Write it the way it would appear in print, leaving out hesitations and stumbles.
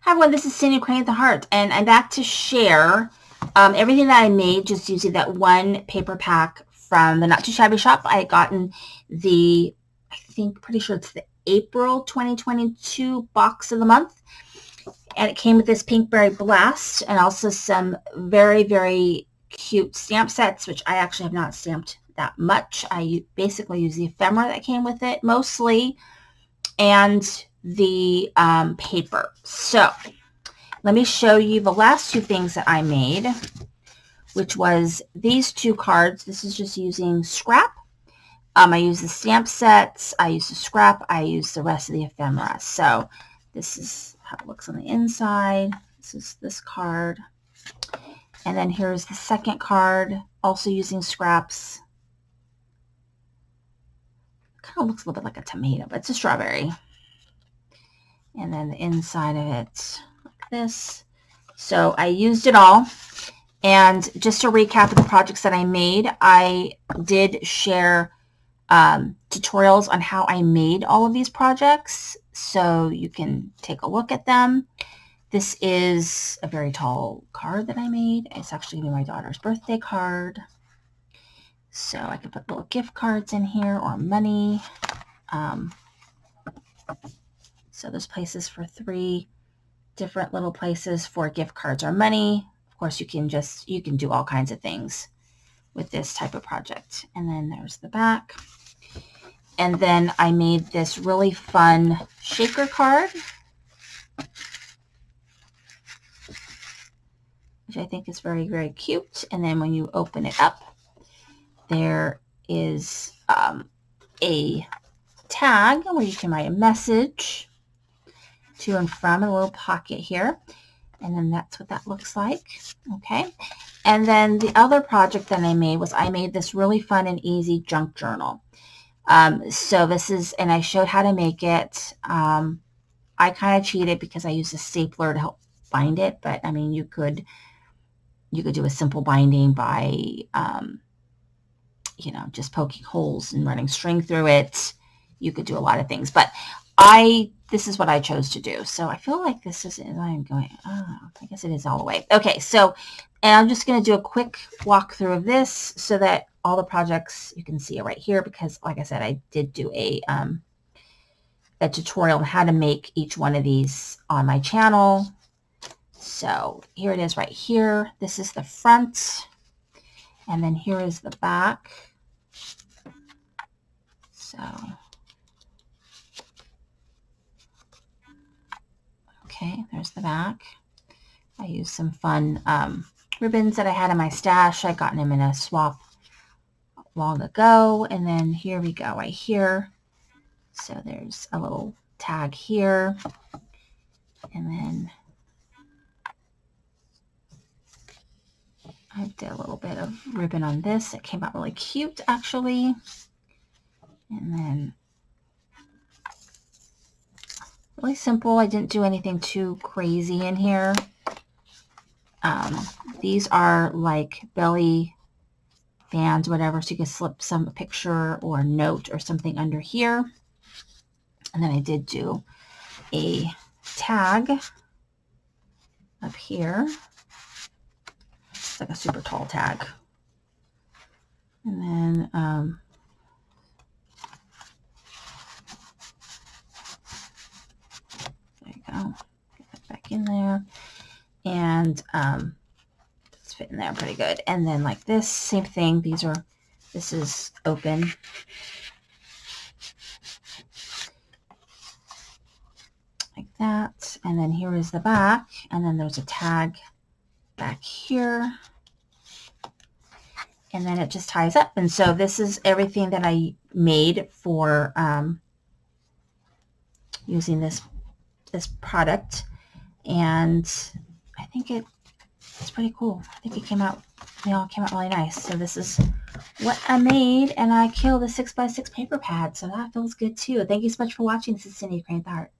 Hi everyone, this is Cindy Crane at the Heart, and I'm back to share everything that I made just using that one paper pack from the Not Too Shabby Shop. I had gotten the, pretty sure it's the April 2022 box of the month, and it came with this Pinkberry Blast and also some very, very cute stamp sets, which I actually have not stamped that much. I basically use the ephemera that came with it mostly, and the paper. So let me show you the last two things that I made, which was these two cards. This is just using scrap. I use the stamp sets, I use the scrap, I use the rest of the ephemera. So this is how it looks on the inside. This is this card. And then here's the second card, also using scraps. Kind of looks a little bit like a tomato, but it's a strawberry. And then the inside of it, like this. So I used it all. And just to recap of the projects that I made, I did share tutorials on how I made all of these projects. So you can take a look at them. This is a very tall card that I made. It's actually my daughter's birthday card. So I can put little gift cards in here or money. So there's places for 3 different little places for gift cards or money. Of course, you can do all kinds of things with this type of project. And then there's the back. And then I made this really fun shaker card, which I think is very, very cute. And then when you open it up, there is a tag where you can write a message to and from, a little pocket here. And then that's what that looks like. Okay. And then the other project that I made was I made this really fun and easy junk journal. So this is, and I showed how to make it. I kind of cheated because I used a stapler to help bind it, but I mean, you could do a simple binding by, just poking holes and running string through it. You could do a lot of things, but this is what I chose to do. So I feel like this is, I'm going, I guess it is all the way. Okay, so, and I'm just going to do a quick walkthrough of this so that all the projects, you can see it right here, because like I said, I did do a tutorial on how to make each one of these on my channel. So here it is right here. This is the front, and then here is the back. So okay, there's the back. I used some fun ribbons that I had in my stash. I'd gotten them in a swap long ago. And then here we go, right here. So there's a little tag here. And then I did a little bit of ribbon on this. It came out really cute, actually. And then really simple. I didn't do anything too crazy in here. These are like belly bands, whatever, so you can slip some picture or note or something under here. And then I did do a tag up here. It's like a super tall tag. And then there you go. Get that back in there. And it's fitting there pretty good. And then like this, same thing. This is open. Like that. And then here is the back. And then there's a tag back here. And then it just ties up. And so this is everything that I made for using this product. And I think it's pretty cool. I think they all came out really nice. So this is what I made, and I killed a 6x6 paper pad. So that feels good too. Thank you so much for watching. This is Cindy Crane at the Heart.